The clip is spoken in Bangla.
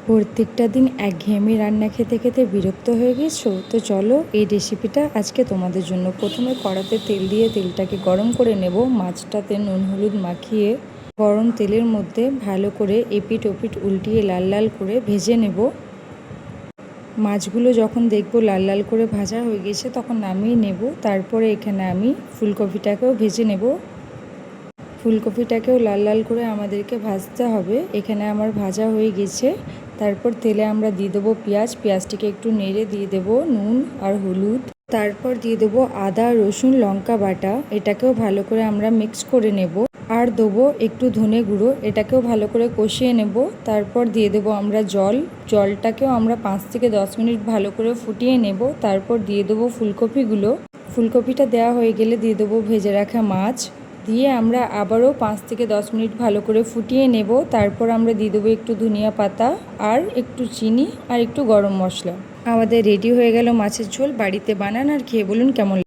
প্রত্যেকটা দিন একঘেয়েমি রান্না খেতে খেতে বিরক্ত হয়ে গেছো? তো চলো এই রেসিপিটা আজকে তোমাদের জন্য। প্রথমে কড়াতে তেল দিয়ে তেলটাকে গরম করে নেব। মাছটাতে নুন হলুদ মাখিয়ে গরম তেলের মধ্যে ভালো করে এপিট ওপিট উল্টিয়ে লাল লাল করে ভেজে নেব। মাছগুলো যখন দেখব লাল লাল করে ভাজা হয়ে গেছে তখন নামিয়ে নেব। তারপরে এখানে আমি ফুলকপিটাকেও ভেজে নেব। ফুলকপিটাকেও লাল লাল করে আমাদেরকে ভাজতে হবে। এখানে আমার ভাজা হয়ে গেছে। তারপর তেলে আমরা দিয়ে দেবো পেঁয়াজ। পেঁয়াজটিকে একটু নেড়ে দিয়ে দেবো নুন আর হলুদ। তারপর দিয়ে দেবো আদা রসুন লঙ্কা বাটা। এটাকেও ভালো করে আমরা মিক্স করে নেব। আর দেবো একটু ধনে গুঁড়ো। এটাকেও ভালো করে কষিয়ে নেব। তারপর দিয়ে দেবো আমরা জলটাকেও আমরা 5 থেকে 10 মিনিট ভালো করে ফুটিয়ে নেব। তারপর দিয়ে দেবো ফুলকপিগুলো। ফুলকপিটা দেওয়া হয়ে গেলে দিয়ে দেবো ভেজে রাখা মাছ। দিয়ে আমরা আবারও 5 থেকে 10 মিনিট ভালো করে ফুটিয়ে নেব। তারপর আমরা দিয়ে দেবো একটু ধনিয়া পাতা আর একটু চিনি আর একটু গরম মশলা। আমাদের রেডি হয়ে গেল মাছের ঝোল। বাড়িতে বানান আর খেয়ে বলুন কেমন।